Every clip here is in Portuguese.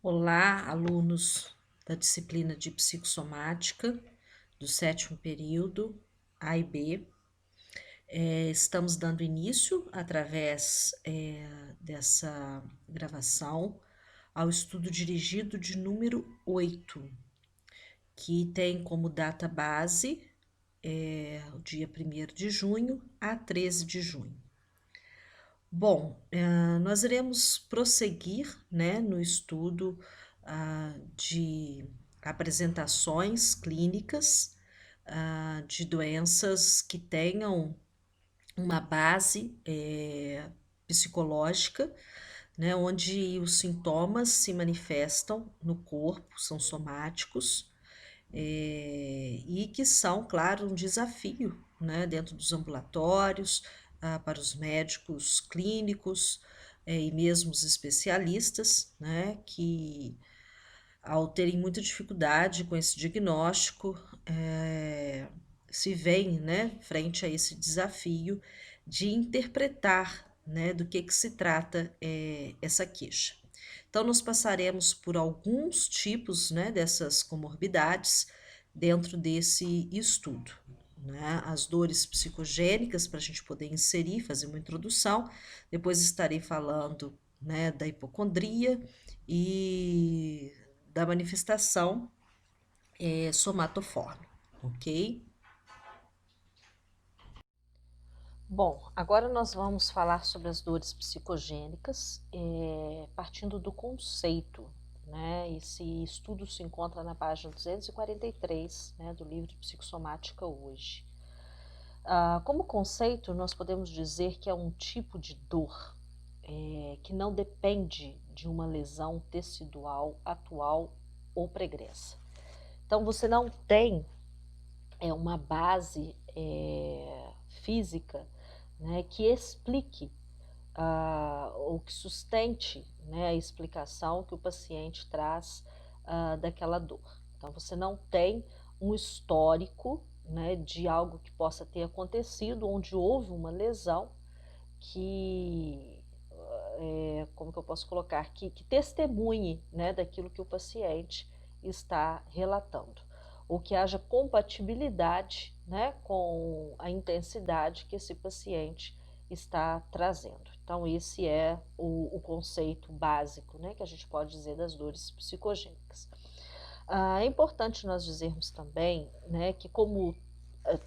Olá, alunos da disciplina de psicossomática do 7º período, A e B. Estamos dando início, através dessa gravação, ao estudo dirigido de número 8, que tem como data base o dia 1º de junho a 13 de junho. Bom, nós iremos prosseguir, né, no estudo de apresentações clínicas de doenças que tenham uma base psicológica, né, onde os sintomas se manifestam no corpo, são somáticos, e que são, claro, um desafio, né, dentro dos ambulatórios, para os médicos clínicos e mesmo os especialistas, né, que ao terem muita dificuldade com esse diagnóstico, se veem, né, frente a esse desafio de interpretar, né, do que se trata essa queixa. Então, nós passaremos por alguns tipos, né, dessas comorbidades dentro desse estudo, né? As dores psicogênicas, para a gente poder inserir, fazer uma introdução. Depois estarei falando, né, da hipocondria e da manifestação somatoforme, ok? Bom, agora nós vamos falar sobre as dores psicogênicas, partindo do conceito, né? Esse estudo se encontra na página 243, né, do livro de Psicossomática hoje. Como conceito, nós podemos dizer que é um tipo de dor que não depende de uma lesão tecidual atual ou pregressa. Então, você não tem uma base física, né, que explique ou que sustente, né, a explicação que o paciente traz daquela dor. Então, você não tem um histórico, né, de algo que possa ter acontecido, onde houve uma lesão que, como que eu posso colocar, que testemunhe, né, daquilo que o paciente está relatando, ou que haja compatibilidade, né, com a intensidade que esse paciente está trazendo. Então, esse é o conceito básico, né, que a gente pode dizer das dores psicogênicas. É importante nós dizermos também, né, que como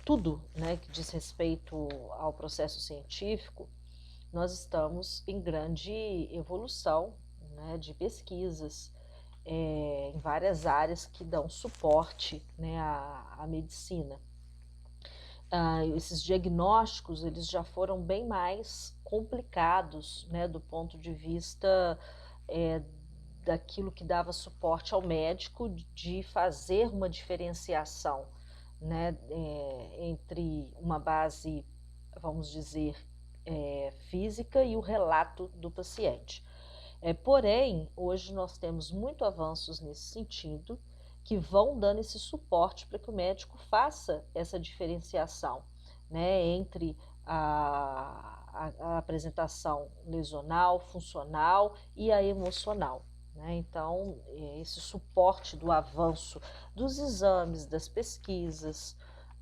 tudo, né, que diz respeito ao processo científico, nós estamos em grande evolução, né, de pesquisas em várias áreas que dão suporte, né, à medicina. Esses diagnósticos eles já foram bem mais complicados, né, do ponto de vista daquilo que dava suporte ao médico de fazer uma diferenciação, né, entre uma base, vamos dizer, física e o relato do paciente. Porém, hoje nós temos muito avanços nesse sentido, que vão dando esse suporte para que o médico faça essa diferenciação, né, entre a apresentação lesional, funcional e a emocional, né? Então, esse suporte do avanço dos exames, das pesquisas,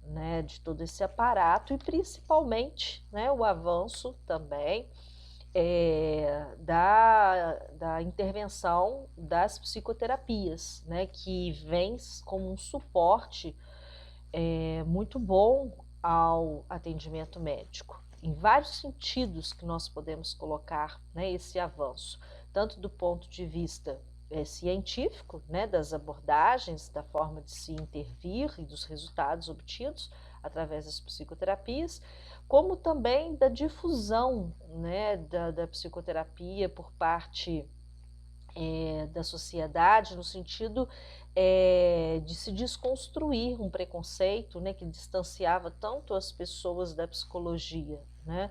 né, de todo esse aparato e principalmente, né, o avanço também da intervenção das psicoterapias, né, que vem como um suporte muito bom ao atendimento médico. Em vários sentidos que nós podemos colocar, né, esse avanço, tanto do ponto de vista científico, né, das abordagens, da forma de se intervir e dos resultados obtidos através das psicoterapias, como também da difusão, né, da psicoterapia por parte da sociedade, no sentido de se desconstruir um preconceito, né, que distanciava tanto as pessoas da psicologia, né,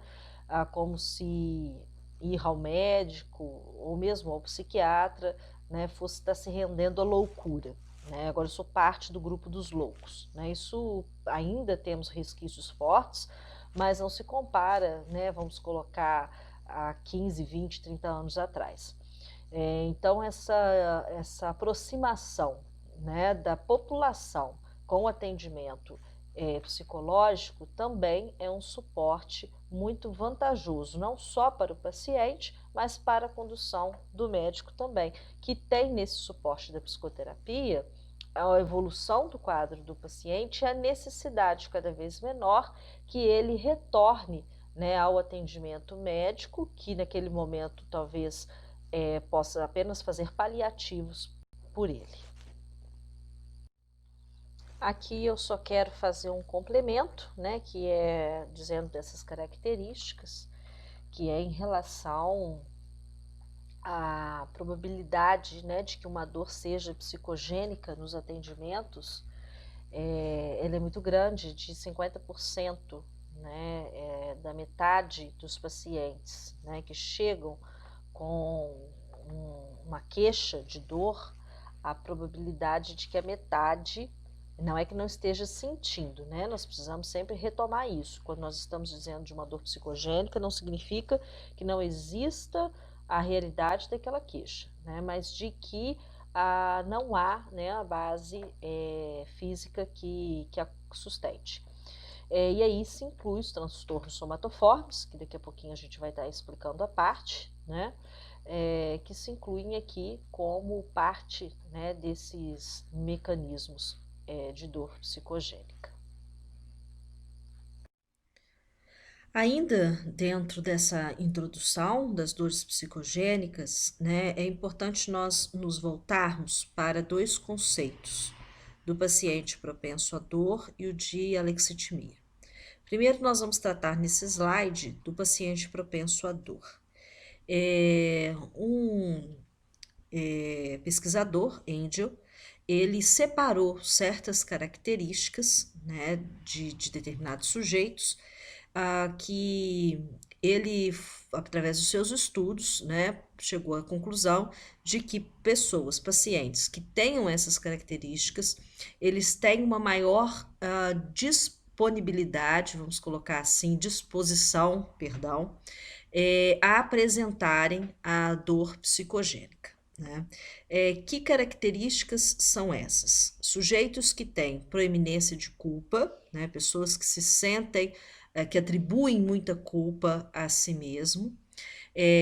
como se ir ao médico ou mesmo ao psiquiatra, né, fosse estar se rendendo à loucura. Né? Agora eu sou parte do grupo dos loucos. Né? Isso ainda temos resquícios fortes, mas não se compara, né, vamos colocar, a 15, 20, 30 anos atrás. Então, essa aproximação, né, da população com atendimento psicológico também é um suporte muito vantajoso, não só para o paciente, mas para a condução do médico também, que tem nesse suporte da psicoterapia a evolução do quadro do paciente e a necessidade cada vez menor que ele retorne, né, ao atendimento médico, que naquele momento talvez possa apenas fazer paliativos por ele. Aqui eu só quero fazer um complemento, né, que é dizendo dessas características, que é em relação à probabilidade, né, de que uma dor seja psicogênica nos atendimentos. Ela é muito grande, de 50%, né, da metade dos pacientes, né, que chegam com uma queixa de dor, a probabilidade de que a metade não é que não esteja sentindo, né? Nós precisamos sempre retomar isso. Quando nós estamos dizendo de uma dor psicogênica, não significa que não exista a realidade daquela queixa, né? Mas de que não há, né, a base física que a sustente. E aí se inclui os transtornos somatoformes, que daqui a pouquinho a gente vai estar explicando a parte, né? Que se incluem aqui como parte, né, desses mecanismos de dor psicogênica. Ainda dentro dessa introdução das dores psicogênicas, né, é importante nós nos voltarmos para dois conceitos, do paciente propenso à dor e o de alexitimia. Primeiro, nós vamos tratar nesse slide do paciente propenso à dor. Pesquisador, Angel, ele separou certas características, né, de determinados sujeitos, que ele, através dos seus estudos, né, chegou à conclusão de que pessoas, pacientes que tenham essas características, eles têm uma maior disponibilidade, vamos colocar assim, disposição, perdão, a apresentarem a dor psicogênica. Né? Que características são essas? Sujeitos que têm proeminência de culpa, né? Pessoas que se sentem, que atribuem muita culpa a si mesmo,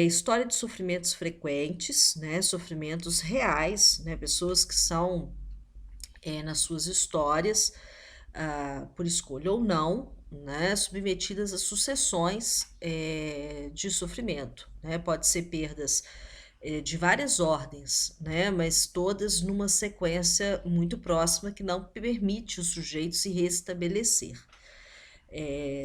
história de sofrimentos frequentes, né? Sofrimentos reais, né? Pessoas que são, nas suas histórias, por escolha ou não, né, submetidas a sucessões de sofrimento. Né? Pode ser perdas de várias ordens, né, mas todas numa sequência muito próxima que não permite o sujeito se restabelecer.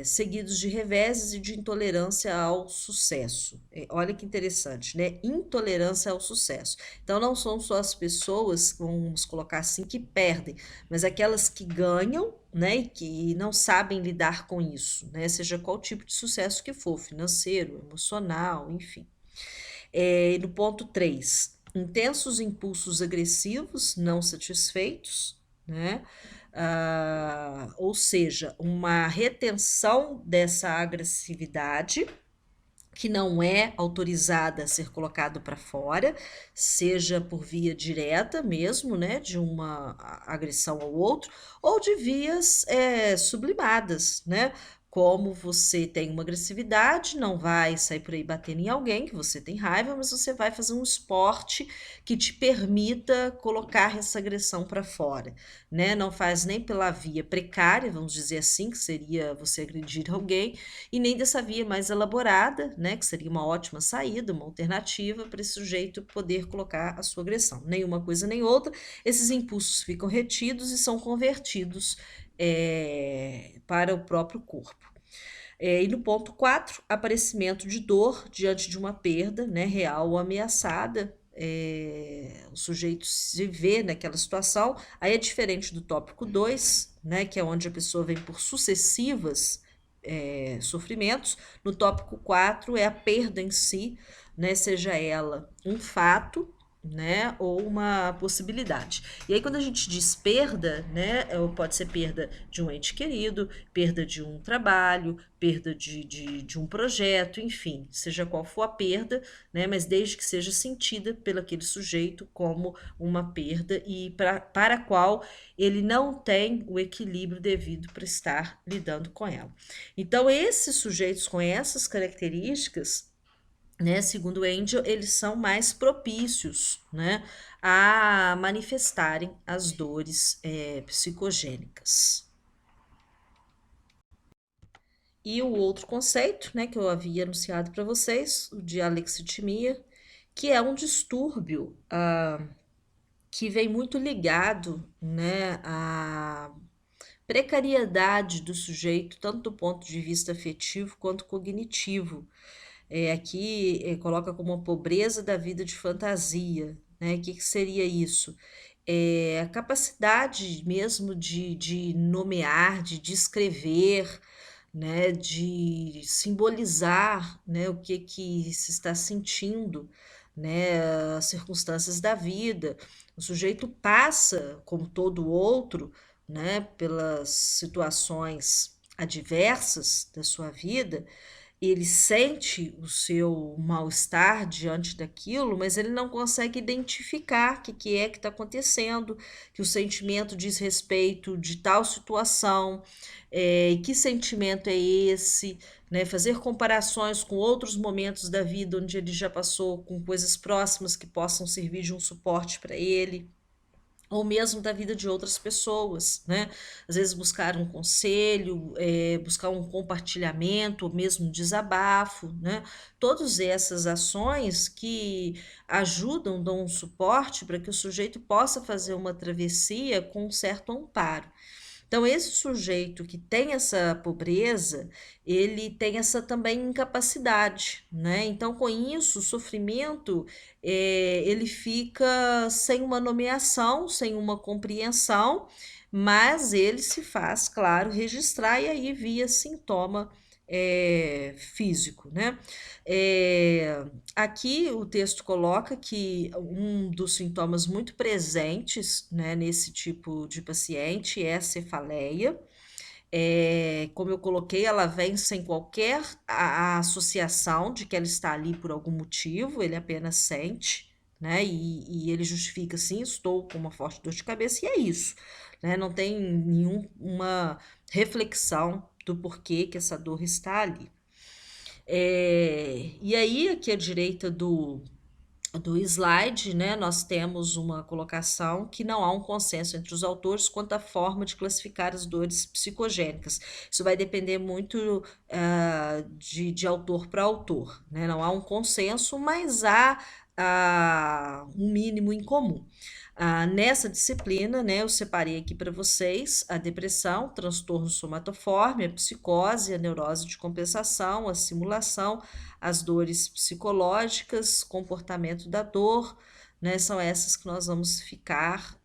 Seguidos de reveses e de intolerância ao sucesso. Olha que interessante, né? Intolerância ao sucesso. Então, não são só as pessoas, vamos colocar assim, que perdem, mas aquelas que ganham, né? E que não sabem lidar com isso, né? Seja qual tipo de sucesso que for, financeiro, emocional, enfim. No ponto 3, intensos impulsos agressivos não satisfeitos, né? Ou seja, uma retenção dessa agressividade que não é autorizada a ser colocado para fora, seja por via direta mesmo, né, de uma agressão ao outro, ou de vias sublimadas, né, como você tem uma agressividade, não vai sair por aí batendo em alguém que você tem raiva, mas você vai fazer um esporte que te permita colocar essa agressão para fora, né? Não faz nem pela via precária, vamos dizer assim, que seria você agredir alguém, e nem dessa via mais elaborada, né? Que seria uma ótima saída, uma alternativa para esse sujeito poder colocar a sua agressão. Nem uma coisa nem outra, esses impulsos ficam retidos e são convertidos para o próprio corpo. E no ponto 4, aparecimento de dor diante de uma perda, né, real ou ameaçada. O sujeito se vê naquela situação, aí é diferente do tópico 2, né, que é onde a pessoa vem por sucessivas sofrimentos. No tópico 4 é a perda em si, né, seja ela um fato, né, ou uma possibilidade. E aí quando a gente diz perda, né, pode ser perda de um ente querido, perda de um trabalho, perda de um projeto, enfim, seja qual for a perda, né, mas desde que seja sentida pelo aquele sujeito como uma perda e para a qual ele não tem o equilíbrio devido para estar lidando com ela. Então, esses sujeitos com essas características, né, segundo Angel, eles são mais propícios, né, a manifestarem as dores psicogênicas. E o outro conceito, né, que eu havia anunciado para vocês, o de alexitimia, que é um distúrbio que vem muito ligado, né, à precariedade do sujeito, tanto do ponto de vista afetivo quanto cognitivo. Aqui coloca como a pobreza da vida de fantasia, né? O que, que seria isso? A capacidade mesmo de nomear, de descrever, né? De simbolizar, né? O que, que se está sentindo, né? As circunstâncias da vida. O sujeito passa, como todo outro, né? Pelas situações adversas da sua vida, ele sente o seu mal-estar diante daquilo, mas ele não consegue identificar o que é que está acontecendo, que o sentimento diz respeito de tal situação, e que sentimento é esse, né? Fazer comparações com outros momentos da vida onde ele já passou com coisas próximas que possam servir de um suporte para ele, ou mesmo da vida de outras pessoas, né? Às vezes buscar um conselho, buscar um compartilhamento, ou mesmo um desabafo, né? Todas essas ações que ajudam, dão um suporte para que o sujeito possa fazer uma travessia com um certo amparo. Então, esse sujeito que tem essa pobreza, ele tem essa também incapacidade, né? Então, com isso, o sofrimento, ele fica sem uma nomeação, sem uma compreensão, mas ele se faz, claro, registrar e aí via sintoma físico, né? É, Aqui o texto coloca que um dos sintomas muito presentes, né, nesse tipo de paciente é a cefaleia. Como eu coloquei, ela vem sem qualquer a associação de que ela está ali por algum motivo, ele apenas sente, né? E ele justifica assim, estou com uma forte dor de cabeça, e é isso, né? Não tem nenhuma reflexão do porquê que essa dor está ali. E aí, aqui à direita do slide, né, nós temos uma colocação que não há um consenso entre os autores quanto à forma de classificar as dores psicogênicas. Isso vai depender muito de autor para autor, né? Não há um consenso, mas há um mínimo em comum. Nessa disciplina, né, eu separei aqui para vocês a depressão, transtorno somatoforme, a psicose, a neurose de compensação, a simulação, as dores psicológicas, comportamento da dor, né? São essas que nós vamos ficar.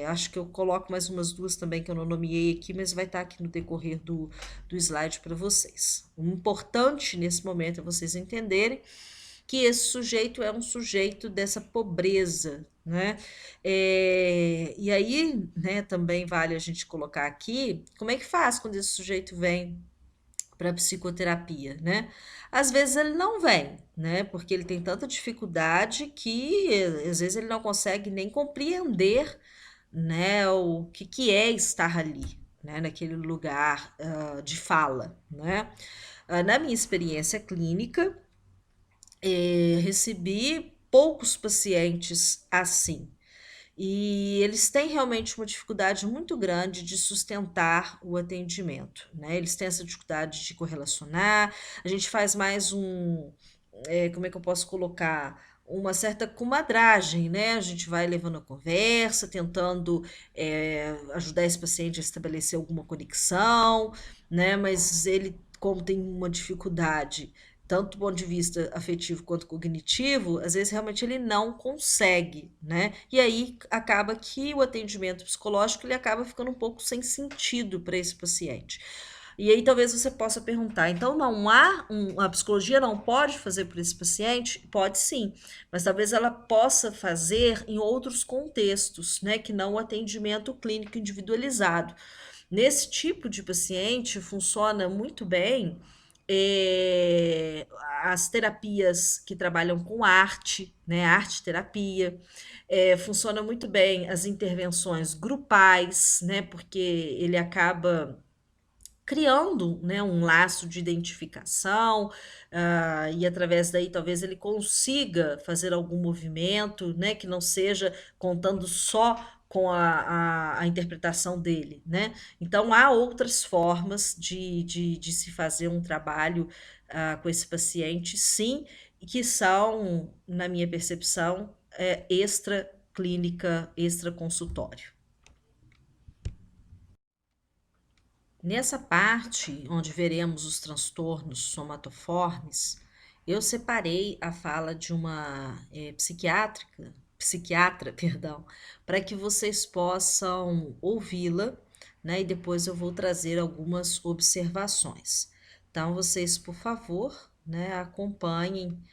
Acho que eu coloco mais umas duas também que eu não nomeei aqui, mas vai estar aqui no decorrer do slide para vocês. O importante nesse momento é vocês entenderem que esse sujeito é um sujeito dessa pobreza, né? E aí, né, também vale a gente colocar aqui como é que faz quando esse sujeito vem para psicoterapia, né? Às vezes ele não vem, né? Porque ele tem tanta dificuldade que às vezes ele não consegue nem compreender, né, o que é estar ali, né, naquele lugar de fala, né? Na minha experiência clínica, recebi poucos pacientes assim. E eles têm realmente uma dificuldade muito grande de sustentar o atendimento, né? Eles têm essa dificuldade de correlacionar. A gente faz mais como é que eu posso colocar? Uma certa comadragem, né? A gente vai levando a conversa, tentando ajudar esse paciente a estabelecer alguma conexão, né? Mas ele, como tem uma dificuldade, tanto do ponto de vista afetivo quanto cognitivo, às vezes realmente ele não consegue, né? E aí acaba que o atendimento psicológico ele acaba ficando um pouco sem sentido para esse paciente. E aí talvez você possa perguntar, então não há a psicologia não pode fazer por esse paciente? Pode sim, mas talvez ela possa fazer em outros contextos, né, que não o atendimento clínico individualizado. Nesse tipo de paciente funciona muito bem eh, as terapias que trabalham com arte, né, arte terapia, funciona muito bem as intervenções grupais, né, porque ele acaba criando, né, um laço de identificação, e através daí talvez ele consiga fazer algum movimento, né, que não seja contando só com a interpretação dele, né? Então há outras formas de se fazer um trabalho com esse paciente, sim, e que são, na minha percepção, extra clínica, extra consultório. Nessa parte onde veremos os transtornos somatoformes, eu separei a fala de uma psiquiatra, perdão, para que vocês possam ouvi-la, né? E depois eu vou trazer algumas observações. Então, vocês, por favor, né, acompanhem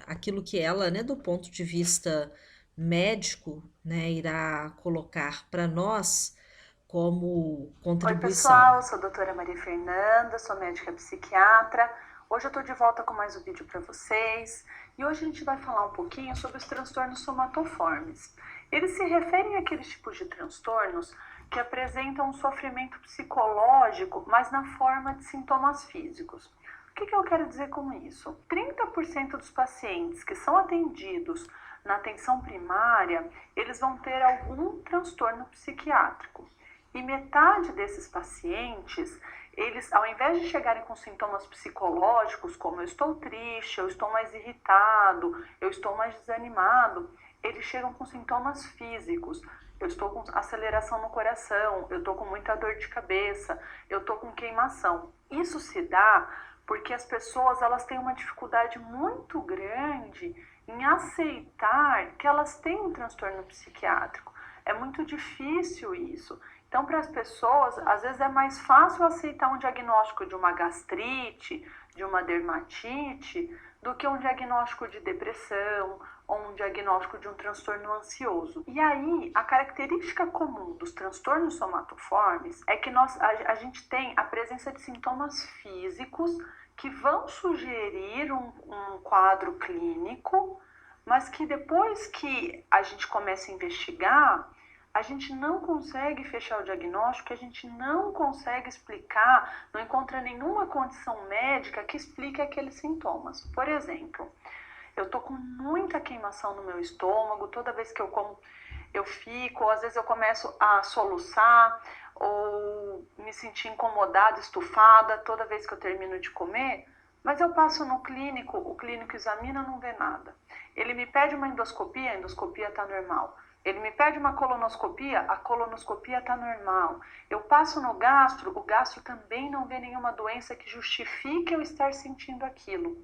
aquilo que ela, né, do ponto de vista médico, né, irá colocar para nós como Oi, contribuição. pessoal, sou a doutora Maria Fernanda, sou médica psiquiatra. Hoje eu estou de volta com mais um vídeo para vocês e hoje a gente vai falar um pouquinho sobre os transtornos somatoformes. Eles se referem àqueles tipos de transtornos que apresentam um sofrimento psicológico, mas na forma de sintomas físicos. O que eu quero dizer com isso? 30% dos pacientes que são atendidos na atenção primária, eles vão ter algum transtorno psiquiátrico. E metade desses pacientes, eles, ao invés de chegarem com sintomas psicológicos, como eu estou triste, eu estou mais irritado, eu estou mais desanimado, eles chegam com sintomas físicos. Eu estou com aceleração no coração, eu estou com muita dor de cabeça, eu estou com queimação. Isso se dá porque as pessoas elas têm uma dificuldade muito grande em aceitar que elas têm um transtorno psiquiátrico. É muito difícil isso. Então, para as pessoas, às vezes é mais fácil aceitar um diagnóstico de uma gastrite, de uma dermatite, do que um diagnóstico de depressão ou um diagnóstico de um transtorno ansioso. E aí, a característica comum dos transtornos somatoformes é que a gente tem a presença de sintomas físicos que vão sugerir um quadro clínico, mas que depois que a gente começa a investigar, a gente não consegue fechar o diagnóstico, a gente não consegue explicar, não encontra nenhuma condição médica que explique aqueles sintomas. Por exemplo, eu tô com muita queimação no meu estômago, toda vez que eu como eu fico, ou às vezes eu começo a soluçar, ou me sentir incomodada, estufada, toda vez que eu termino de comer, mas eu passo no clínico, o clínico examina, não vê nada. Ele me pede uma endoscopia, a endoscopia tá normal. Ele me pede uma colonoscopia, a colonoscopia está normal. Eu passo no gastro, o gastro também não vê nenhuma doença que justifique eu estar sentindo aquilo.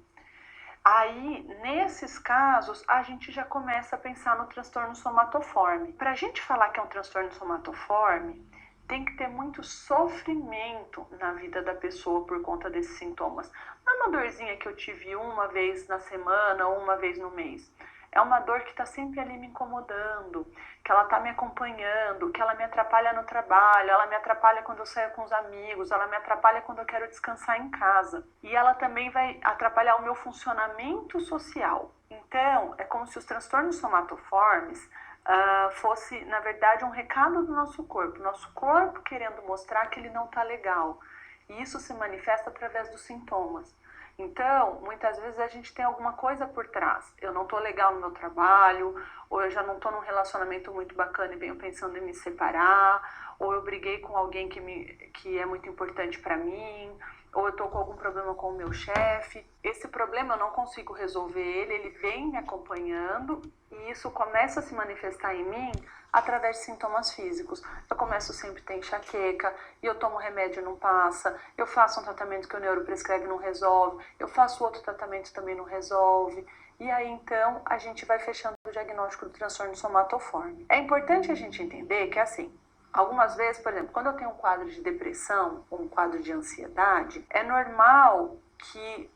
Aí, nesses casos, a gente já começa a pensar no transtorno somatoforme. Para a gente falar que é um transtorno somatoforme, tem que ter muito sofrimento na vida da pessoa por conta desses sintomas. Não é uma dorzinha que eu tive uma vez na semana ou uma vez no mês. É uma dor que está sempre ali me incomodando, que ela está me acompanhando, que ela me atrapalha no trabalho, ela me atrapalha quando eu saio com os amigos, ela me atrapalha quando eu quero descansar em casa. E ela também vai atrapalhar o meu funcionamento social. Então, é como se os transtornos somatoformes fosse, na verdade, um recado do nosso corpo querendo mostrar que ele não está legal. E isso se manifesta através dos sintomas. Então, muitas vezes a gente tem alguma coisa por trás. Eu não estou legal no meu trabalho, ou eu já não estou num relacionamento muito bacana e venho pensando em me separar, ou eu briguei com alguém que é muito importante para mim, ou eu estou com algum problema com o meu chefe. Esse problema eu não consigo resolver ele vem me acompanhando e isso começa a se manifestar em mim através de sintomas físicos. Eu começo sempre a ter enxaqueca, e eu tomo remédio e não passa, eu faço um tratamento que o neuro prescreve e não resolve, eu faço outro tratamento e também não resolve. E aí então a gente vai fechando o diagnóstico do transtorno somatoforme. É importante a gente entender que assim, Algumas vezes, por exemplo, quando eu tenho um quadro de depressão ou um quadro de ansiedade, é normal que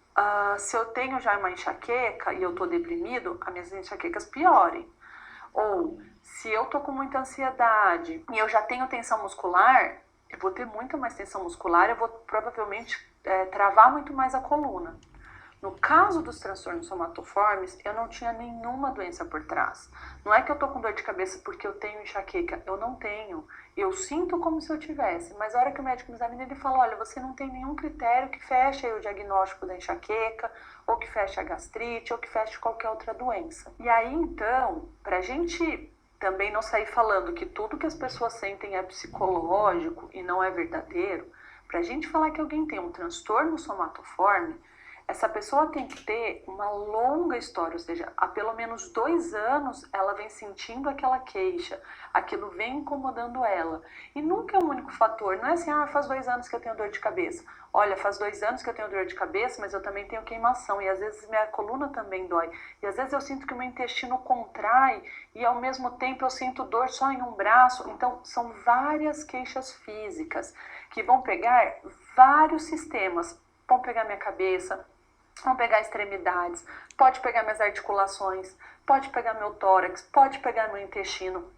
se eu tenho já uma enxaqueca e eu tô deprimido, as minhas enxaquecas piorem. Ou se eu tô com muita ansiedade e eu já tenho tensão muscular, eu vou ter muito mais tensão muscular, eu vou provavelmente travar muito mais a coluna. No caso dos transtornos somatoformes, eu não tinha nenhuma doença por trás. Não é que eu tô com dor de cabeça porque eu tenho enxaqueca, eu não tenho. Eu sinto como se eu tivesse, mas a hora que o médico me examina, ele fala, olha, você não tem nenhum critério que feche o diagnóstico da enxaqueca, ou que feche a gastrite, ou que feche qualquer outra doença. E aí, então, pra gente também não sair falando que tudo que as pessoas sentem é psicológico e não é verdadeiro, pra gente falar que alguém tem um transtorno somatoforme, essa pessoa tem que ter uma longa história, ou seja, há pelo menos 2 anos ela vem sentindo aquela queixa, aquilo vem incomodando ela. E nunca é um único fator, não é assim, faz 2 anos que eu tenho dor de cabeça. Olha, faz 2 anos que eu tenho dor de cabeça, mas eu também tenho queimação, e às vezes minha coluna também dói. E às vezes eu sinto que o meu intestino contrai, e ao mesmo tempo eu sinto dor só em um braço. Então, são várias queixas físicas que vão pegar vários sistemas. Vão pegar minha cabeça, vão pegar extremidades, pode pegar minhas articulações, pode pegar meu tórax, pode pegar meu intestino.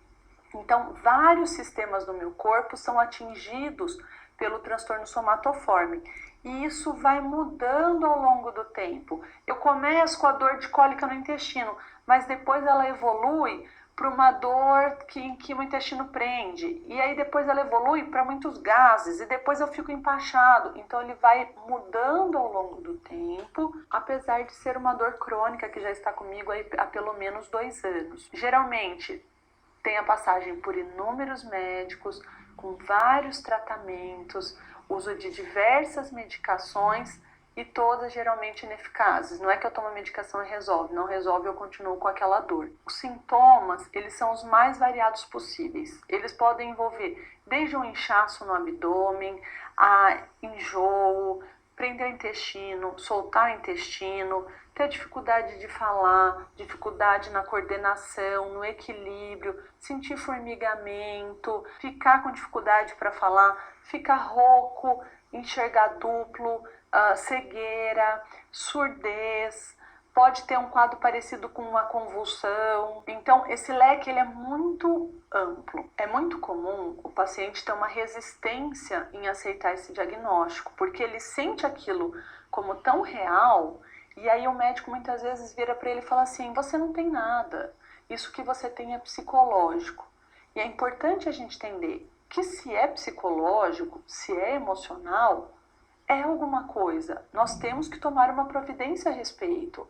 Então, vários sistemas do meu corpo são atingidos pelo transtorno somatoforme. E isso vai mudando ao longo do tempo. Eu começo com a dor de cólica no intestino, mas depois ela evolui para uma dor em que o intestino prende. E aí depois ela evolui para muitos gases. E depois eu fico empachado. Então ele vai mudando ao longo do tempo, apesar de ser uma dor crônica que já está comigo há pelo menos 2 anos. Geralmente tem a passagem por inúmeros médicos, com vários tratamentos, uso de diversas medicações e todas geralmente ineficazes. Não é que eu tomo a medicação e resolve, não resolve, eu continuo com aquela dor. Os sintomas, eles são os mais variados possíveis. Eles podem envolver desde um inchaço no abdômen, a enjoo, prender o intestino, soltar o intestino, ter dificuldade de falar, dificuldade na coordenação, no equilíbrio, sentir formigamento, ficar com dificuldade para falar, ficar rouco, enxergar duplo, cegueira, surdez, pode ter um quadro parecido com uma convulsão. Então, esse leque ele é muito amplo. É muito comum o paciente ter uma resistência em aceitar esse diagnóstico, porque ele sente aquilo como tão real, e aí o médico muitas vezes vira para ele e fala assim, você não tem nada, isso que você tem é psicológico. E é importante a gente entender que se é psicológico, se é emocional, é alguma coisa. Nós temos que tomar uma providência a respeito.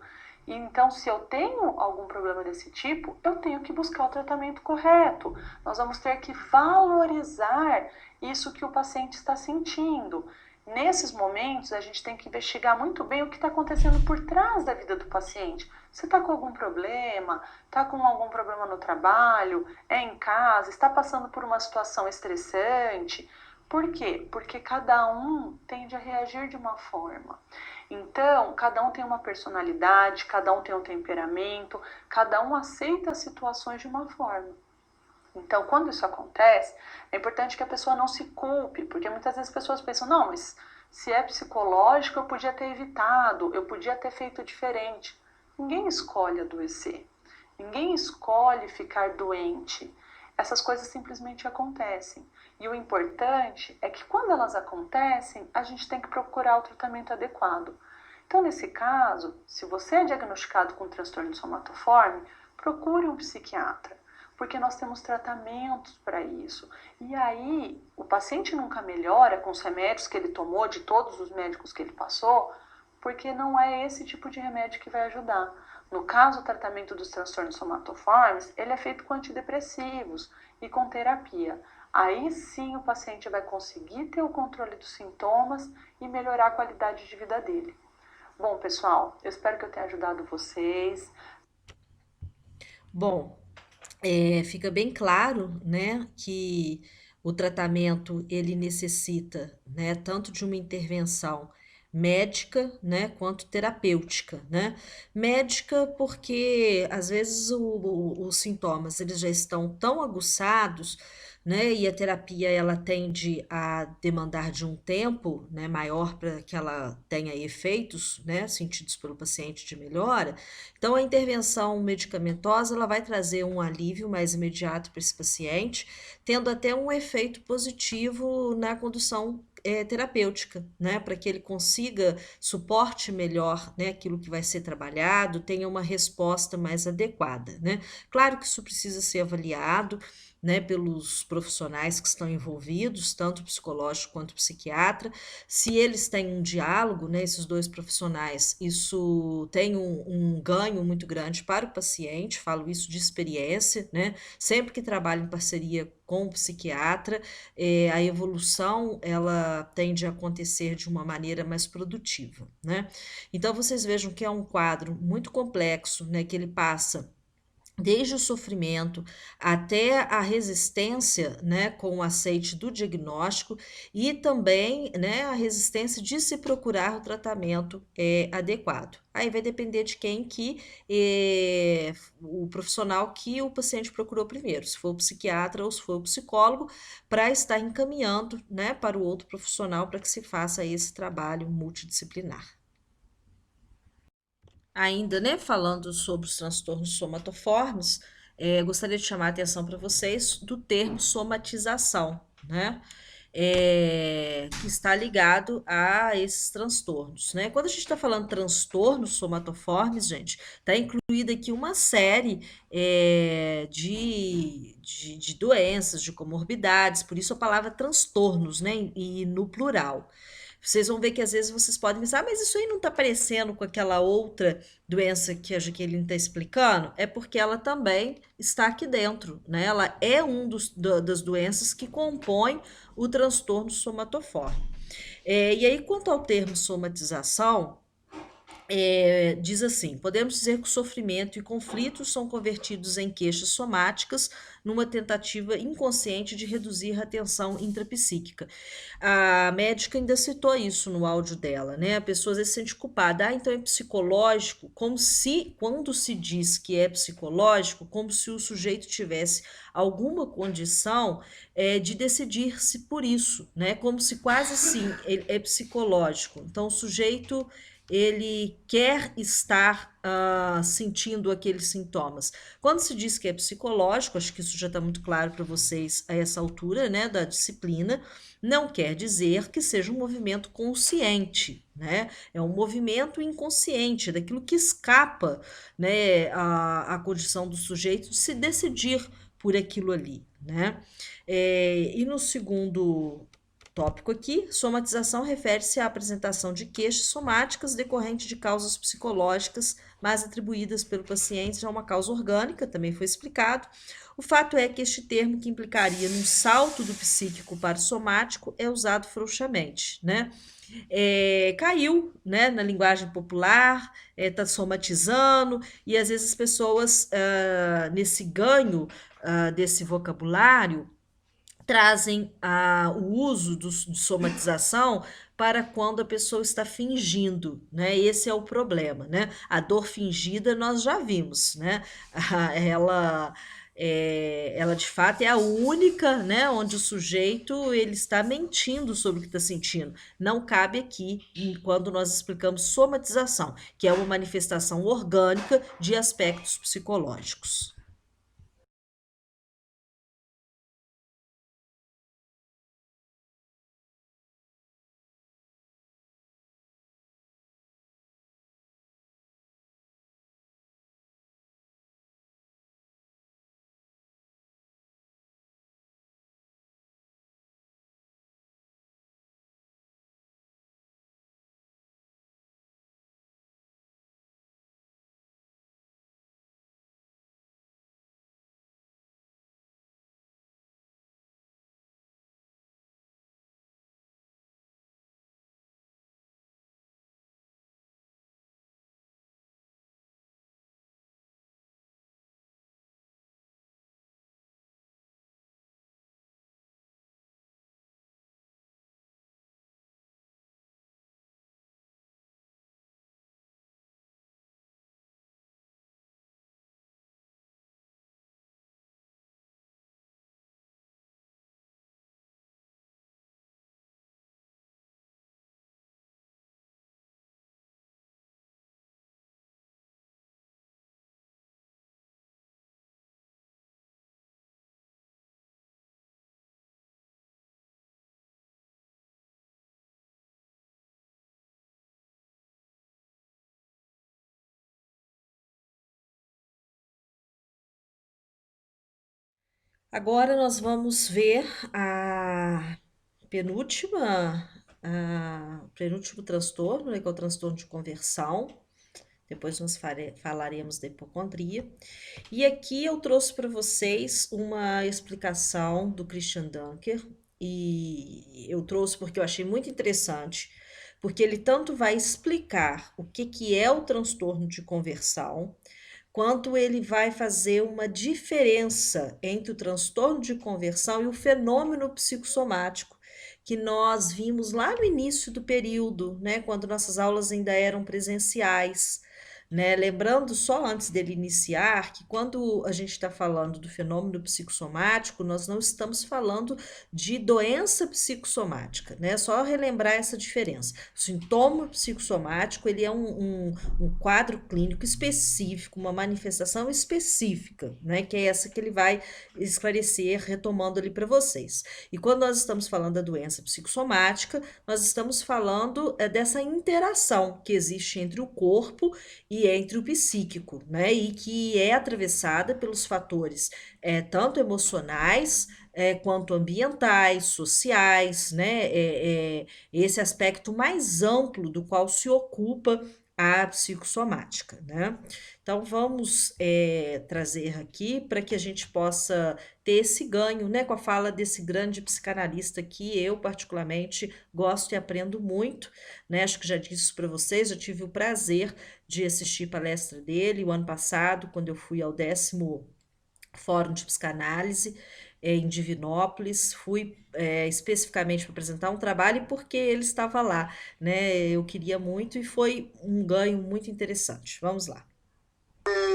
E então, se eu tenho algum problema desse tipo, eu tenho que buscar o tratamento correto. Nós vamos ter que valorizar isso que o paciente está sentindo. Nesses momentos, a gente tem que investigar muito bem o que está acontecendo por trás da vida do paciente. Você está com algum problema? Está com algum problema no trabalho? É em casa? Está passando por uma situação estressante? Por quê? Porque cada um tende a reagir de uma forma. Então, cada um tem uma personalidade, cada um tem um temperamento, cada um aceita as situações de uma forma. Então, quando isso acontece, é importante que a pessoa não se culpe, porque muitas vezes as pessoas pensam, não, mas se é psicológico, eu podia ter evitado, eu podia ter feito diferente. Ninguém escolhe adoecer, ninguém escolhe ficar doente. Essas coisas simplesmente acontecem. E o importante é que quando elas acontecem, a gente tem que procurar o tratamento adequado. Então, nesse caso, se você é diagnosticado com transtorno somatoforme, procure um psiquiatra, porque nós temos tratamentos para isso. E aí, o paciente nunca melhora com os remédios que ele tomou, de todos os médicos que ele passou, porque não é esse tipo de remédio que vai ajudar. No caso, o tratamento dos transtornos somatoformes, ele é feito com antidepressivos e com terapia. Aí sim o paciente vai conseguir ter o controle dos sintomas e melhorar a qualidade de vida dele. Bom, pessoal, eu espero que eu tenha ajudado vocês. Bom, fica bem claro, né, que o tratamento ele necessita, né, tanto de uma intervenção médica, né, quanto terapêutica, né? Médica porque às vezes os sintomas eles já estão tão aguçados, né, e a terapia ela tende a demandar de um tempo, né, maior para que ela tenha efeitos, né, sentidos pelo paciente de melhora. Então a intervenção medicamentosa ela vai trazer um alívio mais imediato para esse paciente, tendo até um efeito positivo na condução terapêutica, né, para que ele consiga suporte melhor, né, aquilo que vai ser trabalhado, tenha uma resposta mais adequada, né. Claro que isso precisa ser avaliado, né, pelos profissionais que estão envolvidos, tanto psicológico quanto psiquiatra. Se eles têm um diálogo, né, esses dois profissionais, isso tem um ganho muito grande para o paciente, falo isso de experiência, né? Sempre que trabalho em parceria com o psiquiatra, a evolução ela tende a acontecer de uma maneira mais produtiva, né? Então vocês vejam que é um quadro muito complexo, né? Que ele passa desde o sofrimento até a resistência, né, com o aceite do diagnóstico e também, né, a resistência de se procurar o tratamento adequado. Aí vai depender de quem que o profissional que o paciente procurou primeiro, se for o psiquiatra ou se for o psicólogo, para estar encaminhando, né, para o outro profissional para que se faça esse trabalho multidisciplinar. Ainda, né, falando sobre os transtornos somatoformes, gostaria de chamar a atenção para vocês do termo somatização, né? Que está ligado a esses transtornos, né? Quando a gente está falando transtornos somatoformes, gente, está incluída aqui uma série de doenças, de comorbidades, por isso a palavra transtornos, né? E no plural. Vocês vão ver que às vezes vocês podem pensar, mas isso aí não está parecendo com aquela outra doença que a Jaqueline está explicando? É porque ela também está aqui dentro, né? Ela é das doenças que compõem o transtorno somatoforme. E aí, quanto ao termo somatização, diz assim: podemos dizer que o sofrimento e conflitos são convertidos em queixas somáticas numa tentativa inconsciente de reduzir a tensão intrapsíquica. A médica ainda citou isso no áudio dela, né? A pessoa às vezes se sente culpada. Ah, então é psicológico, como se, quando se diz que é psicológico, como se o sujeito tivesse alguma condição de decidir-se por isso, né? Como se quase assim ele é psicológico. Então o sujeito ele quer estar sentindo aqueles sintomas. Quando se diz que é psicológico, acho que isso já está muito claro para vocês a essa altura, né, da disciplina, não quer dizer que seja um movimento consciente, né? É um movimento inconsciente, daquilo que escapa, né, a condição do sujeito de se decidir por aquilo ali, né? E no segundo tópico aqui, somatização refere-se à apresentação de queixas somáticas decorrentes de causas psicológicas, mas atribuídas pelo paciente a uma causa orgânica, também foi explicado. O fato é que este termo, que implicaria num salto do psíquico para o somático, é usado frouxamente, né? Caiu, né, na linguagem popular, está somatizando, e às vezes as pessoas, nesse ganho desse vocabulário, trazem o uso de somatização para quando a pessoa está fingindo, né? Esse é o problema, né? A dor fingida nós já vimos, né? Ela, ela de fato é a única, né? Onde o sujeito ele está mentindo sobre o que está sentindo. Não cabe aqui quando nós explicamos somatização, que é uma manifestação orgânica de aspectos psicológicos. Agora nós vamos ver a penúltima, penúltimo transtorno, né, que é o transtorno de conversão. Depois nós falaremos da hipocondria. E aqui eu trouxe para vocês uma explicação do Christian Dunker, e eu trouxe porque eu achei muito interessante, porque ele tanto vai explicar o que é o transtorno de conversão, quanto ele vai fazer uma diferença entre o transtorno de conversão e o fenômeno psicossomático que nós vimos lá no início do período, né, quando nossas aulas ainda eram presenciais. Né? Lembrando só antes dele iniciar que quando a gente está falando do fenômeno psicossomático, nós não estamos falando de doença psicossomática, né? Só relembrar essa diferença. O sintoma psicossomático ele é um quadro clínico específico, uma manifestação específica, né? Que é essa que ele vai esclarecer, retomando ali para vocês. E quando nós estamos falando da doença psicossomática, nós estamos falando dessa interação que existe entre o corpo e entre o psíquico, né? E que é atravessada pelos fatores tanto emocionais quanto ambientais, sociais, né? Esse aspecto mais amplo do qual se ocupa a psicossomática, né? Então vamos trazer aqui para que a gente possa ter esse ganho, né, com a fala desse grande psicanalista que eu particularmente gosto e aprendo muito, né? Acho que já disse isso para vocês, eu tive o prazer de assistir palestra dele o ano passado, quando eu fui ao 10º Fórum de Psicanálise em Divinópolis, fui especificamente para apresentar um trabalho porque ele estava lá, né? Eu queria muito e foi um ganho muito interessante. Vamos lá.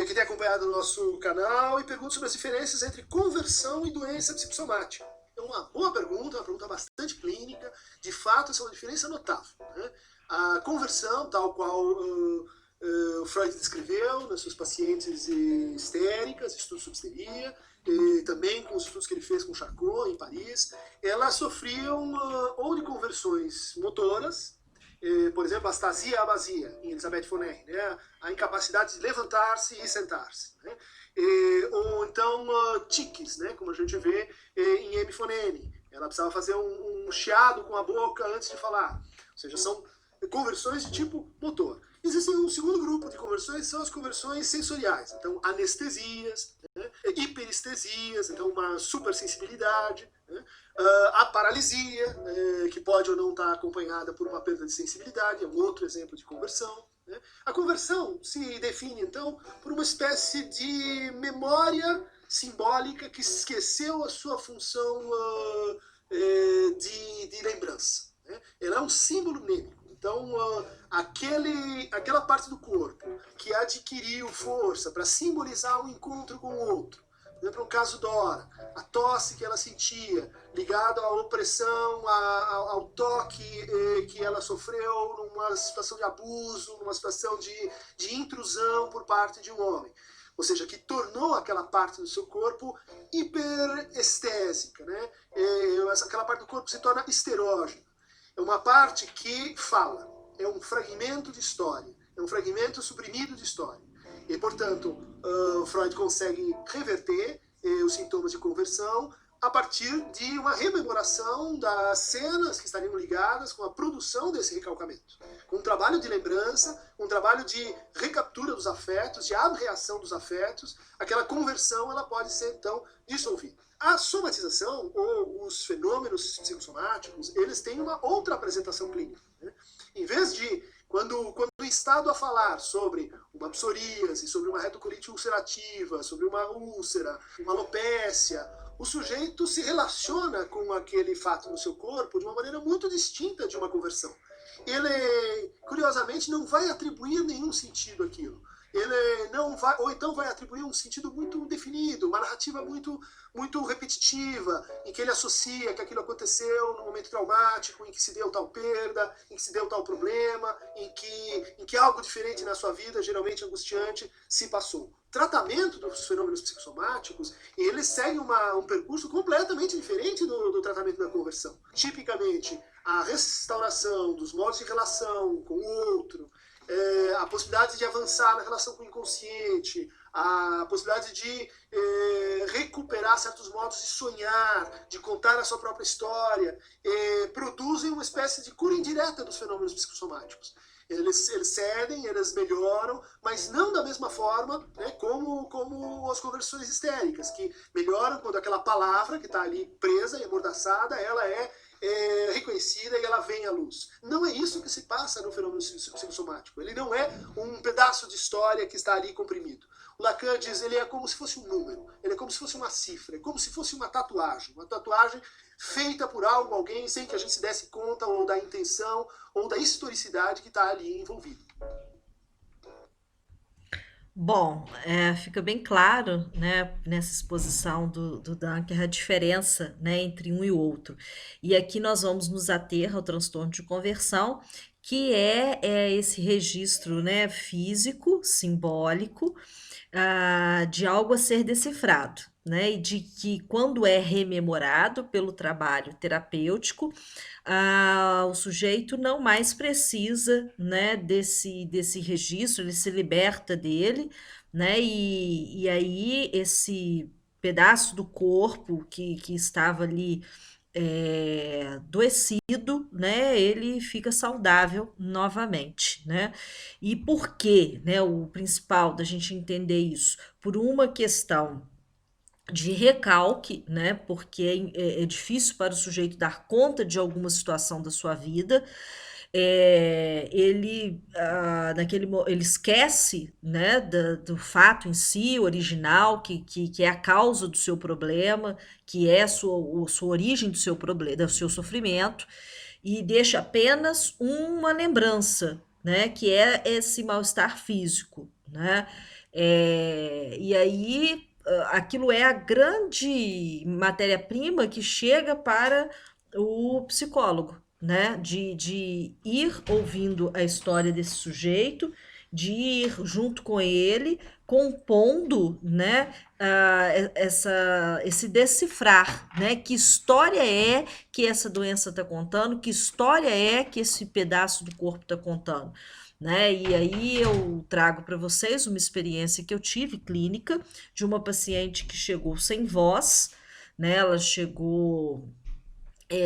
Que tem acompanhado o nosso canal e pergunta sobre as diferenças entre conversão e doença psicossomática. É uma boa pergunta, uma pergunta bastante clínica. De fato, essa é uma diferença notável. Né? A conversão, tal qual o Freud descreveu nas suas pacientes histéricas, estudos sobre histeria, e também com os estudos que ele fez com Charcot, em Paris, elas sofriam ou de conversões motoras, por exemplo, astasia abasia, em Elisabeth von Ehring, né? A incapacidade de levantar-se e sentar-se. Né? Ou então tiques, né? Como a gente vê em Amy von Ehring. Ela precisava fazer um chiado com a boca antes de falar. Ou seja, são conversões de tipo motor. Existe um segundo grupo de conversões, são as conversões sensoriais. Então, anestesias, né? Hiperestesias, então uma supersensibilidade, né? A paralisia, que pode ou não estar acompanhada por uma perda de sensibilidade, é um outro exemplo de conversão. Né? A conversão se define, então, por uma espécie de memória simbólica que esqueceu a sua função de lembrança. Né? Ela é um símbolo mnêmico. Então, aquela parte do corpo que adquiriu força para simbolizar um encontro com o outro, por exemplo, no caso Dora, a tosse que ela sentia, ligada à opressão, ao toque que ela sofreu numa situação de abuso, numa situação de intrusão por parte de um homem. Ou seja, que tornou aquela parte do seu corpo hiperestésica, né? Aquela parte do corpo se torna histerógena. É uma parte que fala, é um fragmento de história, é um fragmento suprimido de história. E, portanto, Freud consegue reverter os sintomas de conversão a partir de uma rememoração das cenas que estariam ligadas com a produção desse recalcamento. Com um trabalho de lembrança, um trabalho de recaptura dos afetos, de abreação dos afetos, aquela conversão ela pode ser, então, dissolvida. A somatização, ou os fenômenos psicossomáticos, eles têm uma outra apresentação clínica. Né? Em vez de, quando o Estado a falar sobre uma psoríase, sobre uma retocolite ulcerativa, sobre uma úlcera, uma alopécia, o sujeito se relaciona com aquele fato no seu corpo de uma maneira muito distinta de uma conversão. Ele, curiosamente, não vai atribuir nenhum sentido àquilo. Ele não vai, ou então vai atribuir um sentido muito definido, uma narrativa muito repetitiva, em que ele associa que aquilo aconteceu num momento traumático, em que se deu tal perda, em que se deu tal problema, em que algo diferente na sua vida, geralmente angustiante, se passou. O tratamento dos fenômenos psicossomáticos, ele segue um percurso completamente diferente do tratamento da conversão. Tipicamente, a restauração dos modos de relação com o outro, a possibilidade de avançar na relação com o inconsciente, a possibilidade de recuperar certos modos de sonhar, de contar a sua própria história, produzem uma espécie de cura indireta dos fenômenos psicossomáticos. Eles cedem, eles melhoram, mas não da mesma forma, né, como as conversões histéricas, que melhoram quando aquela palavra que está ali presa e amordaçada, ela é reconhecida e ela vem à luz. Não é isso que se passa no fenômeno psicossomático. Ele não é um pedaço de história que está ali comprimido. O Lacan diz, ele é como se fosse um número, ele é como se fosse uma cifra, é como se fosse uma tatuagem feita por alguém, sem que a gente se desse conta ou da intenção ou da historicidade que está ali envolvida. Bom, fica bem claro, né, nessa exposição do Dunker a diferença, né, entre um e o outro. E aqui nós vamos nos ater ao transtorno de conversão, que é esse registro, né, físico, simbólico, de algo a ser decifrado, né, e de que quando é rememorado pelo trabalho terapêutico, o sujeito não mais precisa, né, desse registro, ele se liberta dele, né, e aí esse pedaço do corpo que estava ali adoecido, né, ele fica saudável novamente, né? E por quê, né? O principal da gente entender isso, por uma questão de recalque, né? Porque é difícil para o sujeito dar conta de alguma situação da sua vida. Ele esquece, né, do fato em si, original, que é a causa do seu problema, que é a sua origem do seu problema, do seu sofrimento, e deixa apenas uma lembrança, né, que é esse mal-estar físico, né? E aí aquilo é a grande matéria-prima que chega para o psicólogo, né? De ir ouvindo a história desse sujeito, de ir junto com ele, compondo, né, esse decifrar, né? Que história é que essa doença está contando, que história é que esse pedaço do corpo está contando. Né? E aí eu trago para vocês uma experiência que eu tive clínica de uma paciente que chegou sem voz, né? Ela chegou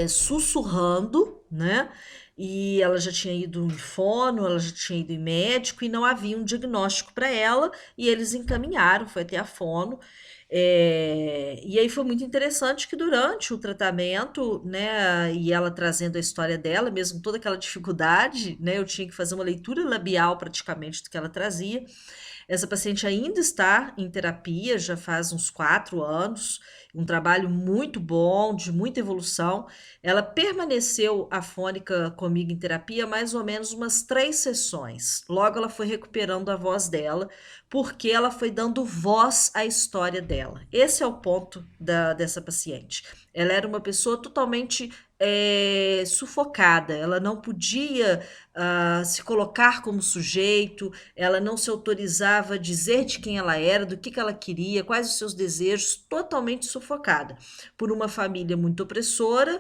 sussurrando, né? E ela já tinha ido em fono, ela já tinha ido em médico e não havia um diagnóstico para ela, e eles encaminharam, foi até a fono. E aí foi muito interessante que durante o tratamento, né, e ela trazendo a história dela, mesmo toda aquela dificuldade, né, eu tinha que fazer uma leitura labial praticamente do que ela trazia. Essa paciente ainda está em terapia, já faz uns 4 anos, um trabalho muito bom, de muita evolução. Ela permaneceu afônica comigo em terapia mais ou menos umas 3 sessões. Logo ela foi recuperando a voz dela, porque ela foi dando voz à história dela. Esse é o ponto dessa paciente. Ela era uma pessoa totalmente sufocada, ela não podia se colocar como sujeito, ela não se autorizava a dizer de quem ela era, do que ela queria, quais os seus desejos, totalmente sufocada por uma família muito opressora,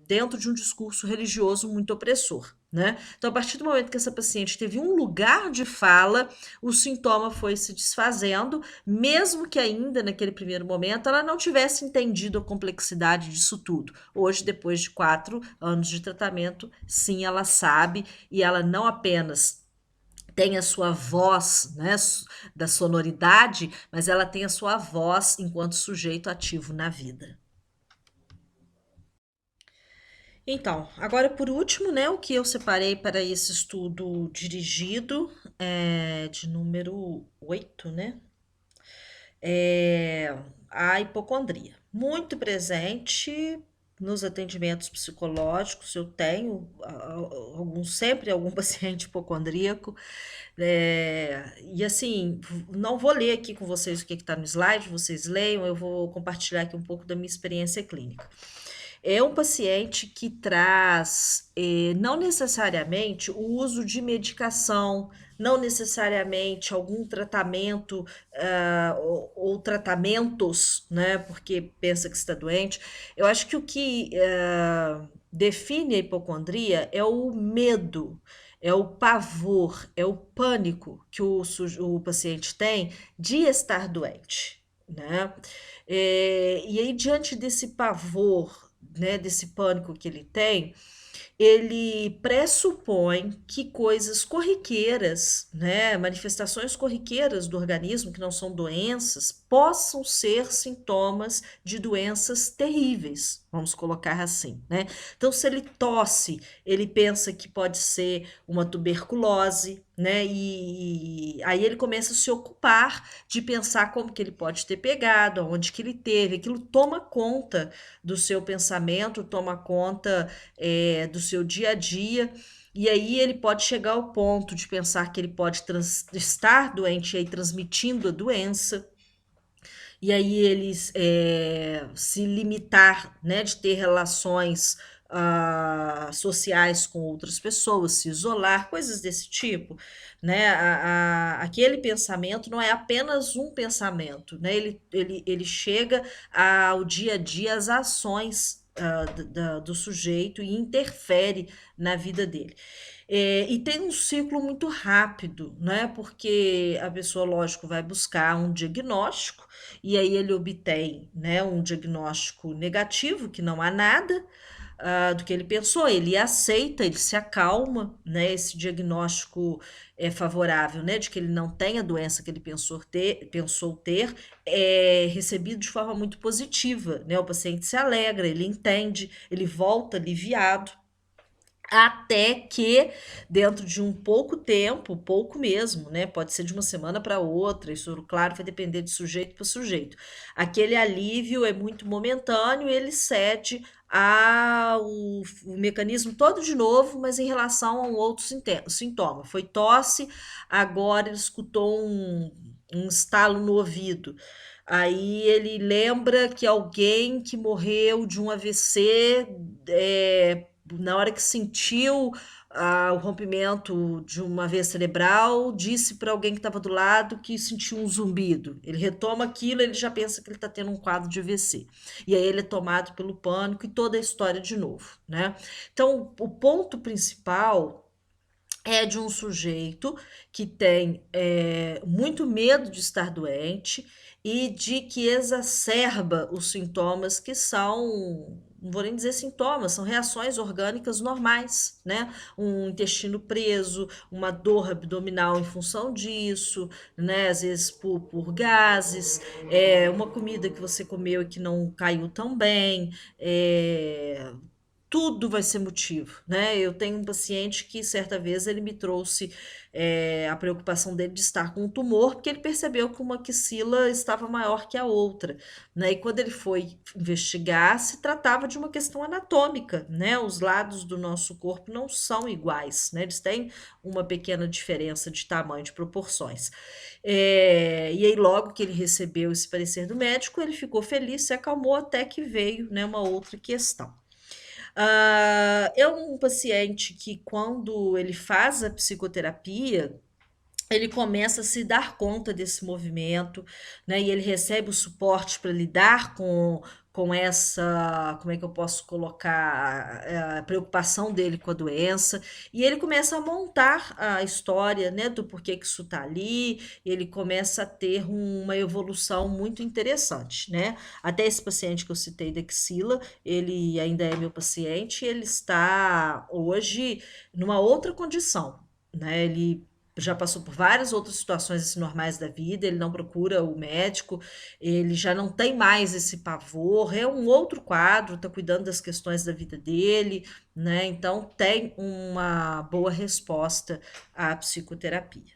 dentro de um discurso religioso muito opressor. Né? Então, a partir do momento que essa paciente teve um lugar de fala, o sintoma foi se desfazendo, mesmo que ainda naquele primeiro momento ela não tivesse entendido a complexidade disso tudo. Hoje, depois de 4 anos de tratamento, sim, ela sabe, e ela não apenas tem a sua voz, né, da sonoridade, mas ela tem a sua voz enquanto sujeito ativo na vida. Então, agora por último, né, o que eu separei para esse estudo dirigido, de número 8, né, a hipocondria. Muito presente nos atendimentos psicológicos, eu tenho sempre algum paciente hipocondríaco, e assim, não vou ler aqui com vocês o que está no slide, vocês leiam, eu vou compartilhar aqui um pouco da minha experiência clínica. É um paciente que traz, não necessariamente o uso de medicação, não necessariamente algum tratamento ou tratamentos, né, porque pensa que está doente. Eu acho que o que define a hipocondria é o medo, é o pavor, é o pânico que o paciente tem de estar doente. né? E aí, diante desse pavor, né, desse pânico que ele pressupõe que coisas corriqueiras, né, manifestações corriqueiras do organismo, que não são doenças, possam ser sintomas de doenças terríveis, vamos colocar assim, né? Então, se ele tosse, ele pensa que pode ser uma tuberculose, né? E aí ele começa a se ocupar de pensar como que ele pode ter pegado, aonde que ele teve, aquilo toma conta do seu pensamento, toma conta do seu dia a dia. E aí ele pode chegar ao ponto de pensar que ele pode estar doente e aí transmitindo a doença. E aí eles se limitar, né, de ter relações sociais com outras pessoas, se isolar, coisas desse tipo, né? Aquele pensamento não é apenas um pensamento, né? Ele chega ao dia a dia, às ações do sujeito e interfere na vida dele. E tem um ciclo muito rápido, né? Porque a pessoa, lógico, vai buscar um diagnóstico e aí ele obtém, né, um diagnóstico negativo, que não há nada do que ele pensou, ele aceita, ele se acalma, né? Esse diagnóstico é favorável, né, de que ele não tem a doença que ele pensou ter, é recebido de forma muito positiva, né? O paciente se alegra, ele entende, ele volta aliviado. Até que, dentro de um pouco tempo, pouco mesmo, né? Pode ser de uma semana para outra, isso, claro, vai depender de sujeito para sujeito. Aquele alívio é muito momentâneo, ele cede o mecanismo todo de novo, mas em relação a um outro sintoma. Foi tosse, agora ele escutou um estalo no ouvido. Aí ele lembra que alguém que morreu de um AVC na hora que sentiu o rompimento de uma veia cerebral, disse para alguém que estava do lado que sentiu um zumbido. Ele retoma aquilo, ele já pensa que ele está tendo um quadro de AVC. E aí ele é tomado pelo pânico e toda a história de novo, né? Então, o ponto principal é de um sujeito que tem muito medo de estar doente e de que exacerba os sintomas que são, não vou nem dizer sintomas, são reações orgânicas normais, né? Um intestino preso, uma dor abdominal em função disso, né? Às vezes por gases, uma comida que você comeu e que não caiu tão bem, tudo vai ser motivo, né? Eu tenho um paciente que certa vez ele me trouxe a preocupação dele de estar com um tumor, porque ele percebeu que uma axila estava maior que a outra, né? E quando ele foi investigar, se tratava de uma questão anatômica, né? Os lados do nosso corpo não são iguais, né? Eles têm uma pequena diferença de tamanho, de proporções. E aí, logo que ele recebeu esse parecer do médico, ele ficou feliz, se acalmou, até que veio, né, uma outra questão. É um paciente que, quando ele faz a psicoterapia, ele começa a se dar conta desse movimento, né? E ele recebe o suporte para lidar com essa, como é que eu posso colocar, a preocupação dele com a doença, e ele começa a montar a história, né, do porquê que isso está ali, ele começa a ter uma evolução muito interessante, né? Até esse paciente que eu citei da axila, ele ainda é meu paciente, ele está hoje numa outra condição, né? Ele já passou por várias outras situações assim, normais da vida, ele não procura o médico, ele já não tem mais esse pavor, é um outro quadro, está cuidando das questões da vida dele, né? Então tem uma boa resposta à psicoterapia.